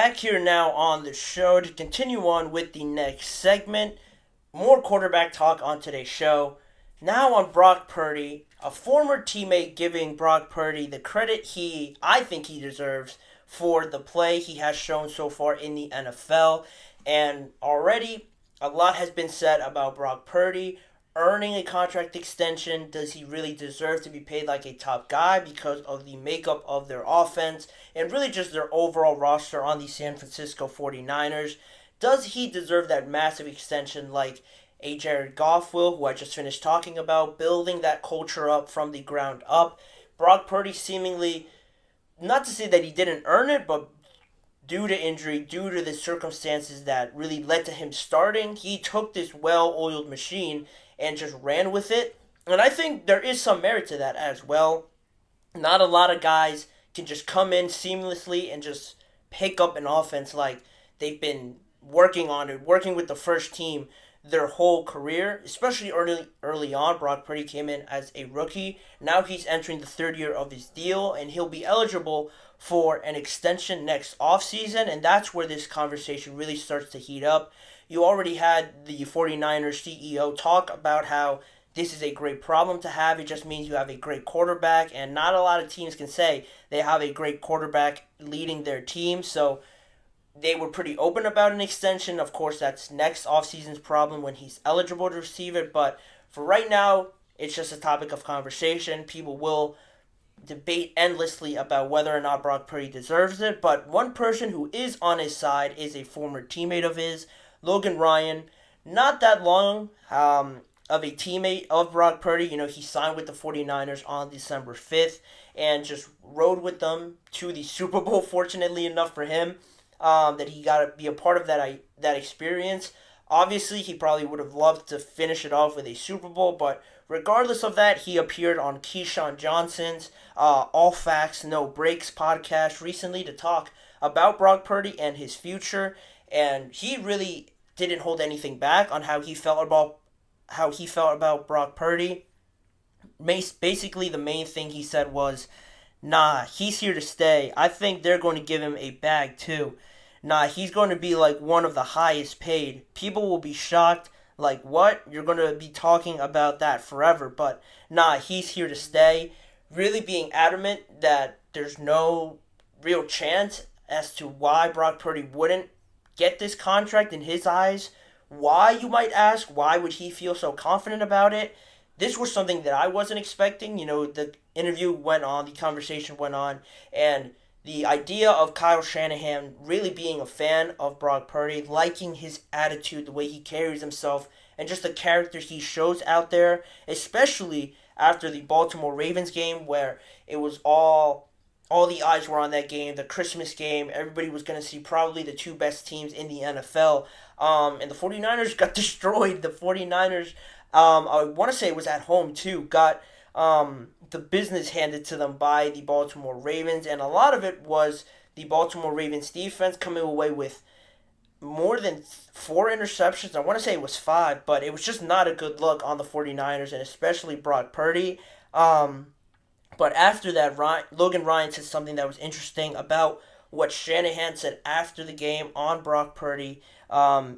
Back here now on the show to continue on with the next segment. More quarterback talk on today's show. Now on Brock Purdy, a former teammate giving Brock Purdy the credit I think he deserves for the play he has shown so far in the NFL. And already, a lot has been said about Brock Purdy earning a contract extension. Does he really deserve to be paid like a top guy because of the makeup of their offense and really just their overall roster on the San Francisco 49ers? Does he deserve that massive extension like a Jared Goff will, who I just finished talking about, building that culture up from the ground up? Brock Purdy seemingly, not to say that he didn't earn it, but due to injury, due to the circumstances that really led to him starting, he took this well-oiled machine and just ran with it. And I think there is some merit to that as well. Not a lot of guys can just come in seamlessly and just pick up an offense like they've been working on it, working with the first team their whole career, especially early on. Brock Purdy came in as a rookie. Now he's entering the third year of his deal, and he'll be eligible for an extension next offseason, and that's where this conversation really starts to heat up. You already had the 49ers CEO talk about how this is a great problem to have. It just means you have a great quarterback, and not a lot of teams can say they have a great quarterback leading their team. So they were pretty open about an extension. Of course, that's next offseason's problem when he's eligible to receive it. But for right now, it's just a topic of conversation. People will debate endlessly about whether or not Brock Purdy deserves it. But one person who is on his side is a former teammate of his, Logan Ryan. Not that long of a teammate of Brock Purdy. He signed with the 49ers on December 5th and just rode with them to the Super Bowl, fortunately enough for him. That he got to be a part of that experience. Obviously, he probably would have loved to finish it off with a Super Bowl, but regardless of that, he appeared on Keyshawn Johnson's All Facts, No Breaks podcast recently to talk about Brock Purdy and his future, and he really didn't hold anything back on how he felt about Brock Purdy. Basically, the main thing he said was, "Nah, he's here to stay. I think they're going to give him a bag too. Nah, he's going to be like one of the highest paid. People will be shocked. Like, what? You're going to be talking about that forever. But nah, he's here to stay." Really being adamant that there's no real chance as to why Brock Purdy wouldn't get this contract in his eyes. Why, you might ask? Why would he feel so confident about it? This was something that I wasn't expecting. The interview went on, the conversation went on, and the idea of Kyle Shanahan really being a fan of Brock Purdy, liking his attitude, the way he carries himself, and just the characters he shows out there, especially after the Baltimore Ravens game where it was all the eyes were on that game, the Christmas game. Everybody was going to see probably the two best teams in the NFL. And the 49ers got destroyed. The 49ers, I want to say it was at home too, got the business handed to them by the Baltimore Ravens. And a lot of it was the Baltimore Ravens defense coming away with more than four interceptions. I want to say it was five, but it was just not a good look on the 49ers and especially Brock Purdy. But after that, Logan Ryan said something that was interesting about what Shanahan said after the game on Brock Purdy.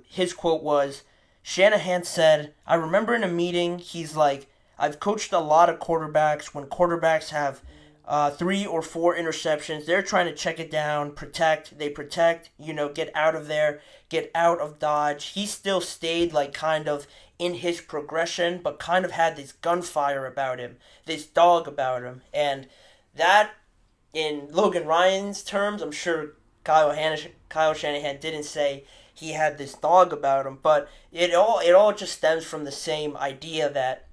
His quote was, Shanahan said, "I remember in a meeting, he's like, I've coached a lot of quarterbacks. When quarterbacks have 3 or 4 interceptions, they're trying to check it down, they protect, get out of there, get out of Dodge." He still stayed like kind of in his progression, but kind of had this gunfire about him, this dog about him. And that, in Logan Ryan's terms, I'm sure Kyle Shanahan didn't say he had this dog about him, but it all just stems from the same idea that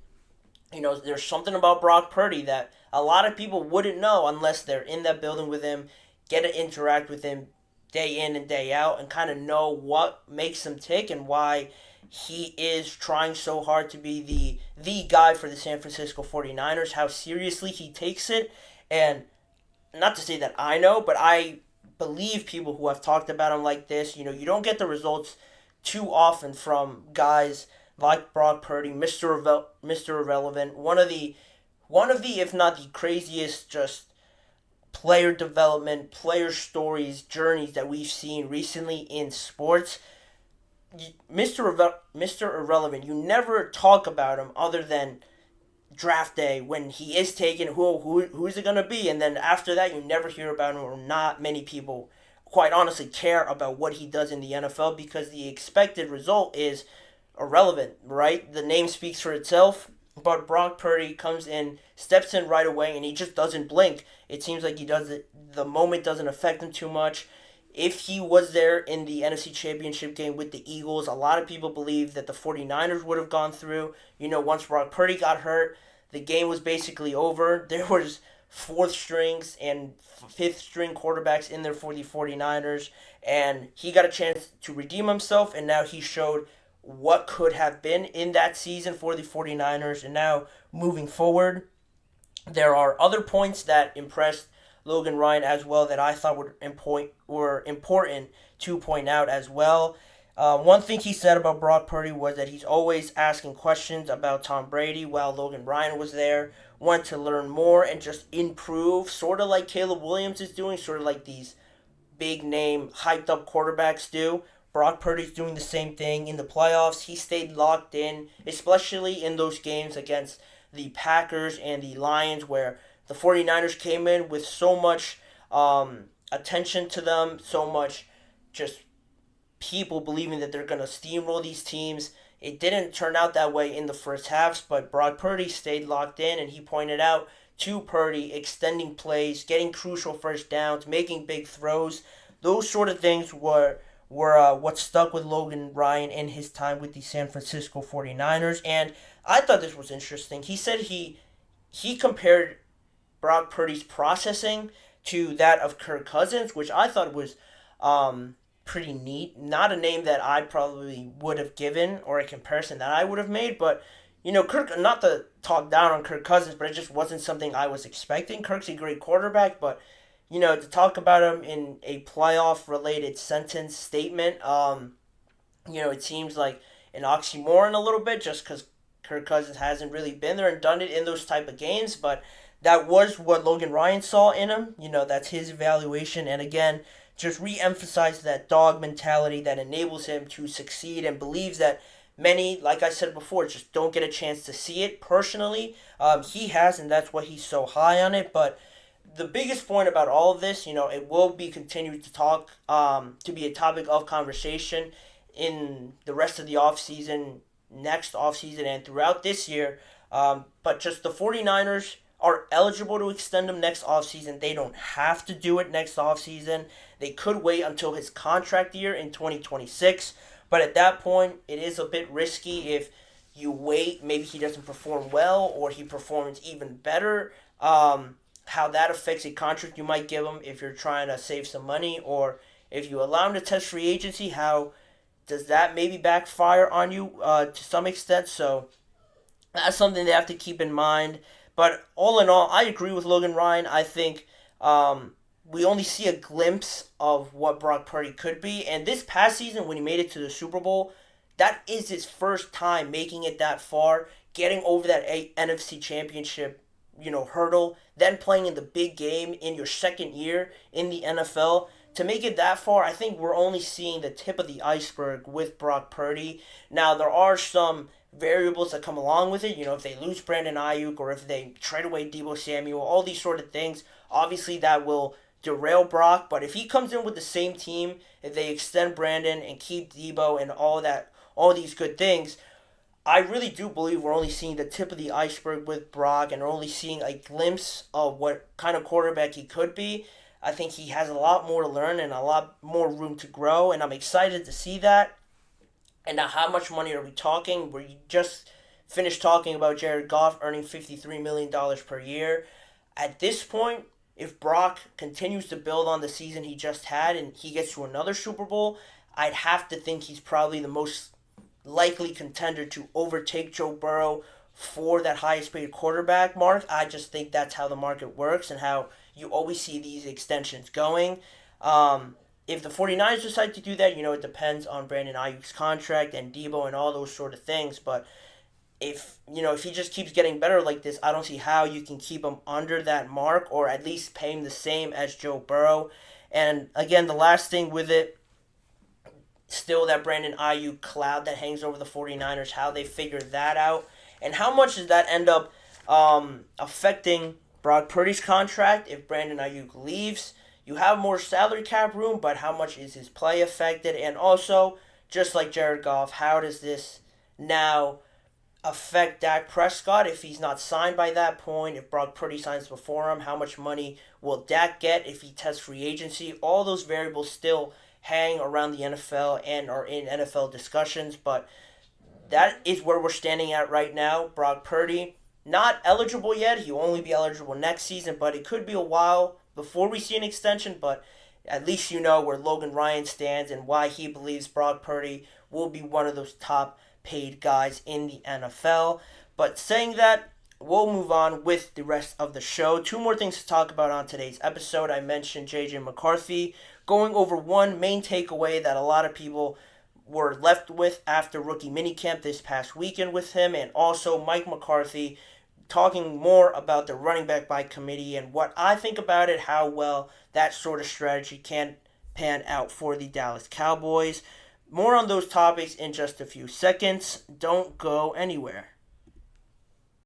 there's something about Brock Purdy that a lot of people wouldn't know unless they're in that building with him, get to interact with him day in and day out, and kind of know what makes him tick and why he is trying so hard to be the guy for the San Francisco 49ers, how seriously he takes it. And not to say that I know, but I believe people who have talked about him like this. You don't get the results too often from guys like Brock Purdy, Mr. Irrelevant, one of the if not the craziest just player development, player stories, journeys that we've seen recently in sports, Mr. Irrelevant, you never talk about him other than draft day when he is taken. Who is it gonna be? And then after that, you never hear about him, or not many people, quite honestly, care about what he does in the NFL because the expected result is irrelevant, right? The name speaks for itself. But Brock Purdy comes in, steps in right away, and he just doesn't blink. It seems like he does it. The moment doesn't affect him too much. If he was there in the NFC Championship game with the Eagles, a lot of people believe that the 49ers would have gone through. Once Brock Purdy got hurt, the game was basically over. There was fourth strings and fifth string quarterbacks in there for the 49ers, and he got a chance to redeem himself, and now he showed what could have been in that season for the 49ers. And now moving forward, there are other points that impressed Logan Ryan as well that I thought were important to point out as well. One thing he said about Brock Purdy was that he's always asking questions about Tom Brady while Logan Ryan was there. Wanted to learn more and just improve, sort of like Caleb Williams is doing, sort of like these big name, hyped up quarterbacks do. Brock Purdy's doing the same thing in the playoffs. He stayed locked in, especially in those games against the Packers and the Lions, where the 49ers came in with so much attention to them, so much just people believing that they're going to steamroll these teams. It didn't turn out that way in the first halves, but Brock Purdy stayed locked in, and he pointed out to Purdy extending plays, getting crucial first downs, making big throws. Those sort of things were what stuck with Logan Ryan in his time with the San Francisco 49ers. And I thought this was interesting. He said he compared Brock Purdy's processing to that of Kirk Cousins, which I thought was pretty neat. Not a name that I probably would have given or a comparison that I would have made, but Kirk, not to talk down on Kirk Cousins, but it just wasn't something I was expecting. Kirk's a great quarterback, but to talk about him in a playoff-related sentence statement, it seems like an oxymoron a little bit just because Kirk Cousins hasn't really been there and done it in those type of games, but that was what Logan Ryan saw in him. That's his evaluation, and again, just re-emphasize that dog mentality that enables him to succeed and believes that many, like I said before, just don't get a chance to see it personally. He has, and that's why he's so high on it, but the biggest point about all of this, it will be continued to be a topic of conversation in the rest of the offseason, next offseason, and throughout this year. But just the 49ers are eligible to extend him next offseason. They don't have to do it next offseason. They could wait until his contract year in 2026. But at that point, it is a bit risky if you wait. Maybe he doesn't perform well or he performs even better. How that affects a contract you might give him if you're trying to save some money, or if you allow him to test free agency, how does that maybe backfire on you to some extent? So that's something they have to keep in mind. But all in all, I agree with Logan Ryan. I think we only see a glimpse of what Brock Purdy could be. And this past season, when he made it to the Super Bowl, that is his first time making it that far, getting over that NFC Championship hurdle, then playing in the big game in your second year in the NFL. To make it that far, I think we're only seeing the tip of the iceberg with Brock Purdy. Now, there are some variables that come along with it. If they lose Brandon Ayuk or if they trade away Deebo Samuel, all these sort of things, obviously that will derail Brock. But if he comes in with the same team, if they extend Brandon and keep Deebo and all these good things, I really do believe we're only seeing the tip of the iceberg with Brock and we're only seeing a glimpse of what kind of quarterback he could be. I think he has a lot more to learn and a lot more room to grow, and I'm excited to see that. And now, how much money are we talking? We just finished talking about Jared Goff earning $53 million per year. At this point, if Brock continues to build on the season he just had and he gets to another Super Bowl, I'd have to think he's probably the most likely contender to overtake Joe Burrow for that highest paid quarterback mark. I just think that's how the market works and how you always see these extensions going. If the 49ers decide to do that, it depends on Brandon Ayuk's contract and Deebo and all those sort of things. But if he just keeps getting better like this, I don't see how you can keep him under that mark or at least pay him the same as Joe Burrow. And again, the last thing with it, still that Brandon Ayuk cloud that hangs over the 49ers, how they figure that out, and how much does that end up affecting Brock Purdy's contract if Brandon Ayuk leaves. You have more salary cap room, but how much is his play affected? And also, just like Jared Goff, how does this now affect Dak Prescott if he's not signed by that point? If Brock Purdy signs before him, how much money will Dak get if he tests free agency? All those variables still hang around the NFL and are in NFL discussions, but that is where we're standing at right now. Brock Purdy, not eligible yet. He'll only be eligible next season, but it could be a while before we see an extension, but at least you know where Logan Ryan stands and why he believes Brock Purdy will be one of those top paid guys in the NFL. But saying that, we'll move on with the rest of the show. Two more things to talk about on today's episode. I mentioned J.J. McCarthy going over one main takeaway that a lot of people were left with after rookie minicamp this past weekend with him, and also Mike McCarthy talking more about the running back by committee and what I think about it, how well that sort of strategy can pan out for the Dallas Cowboys. More on those topics in just a few seconds. Don't go anywhere.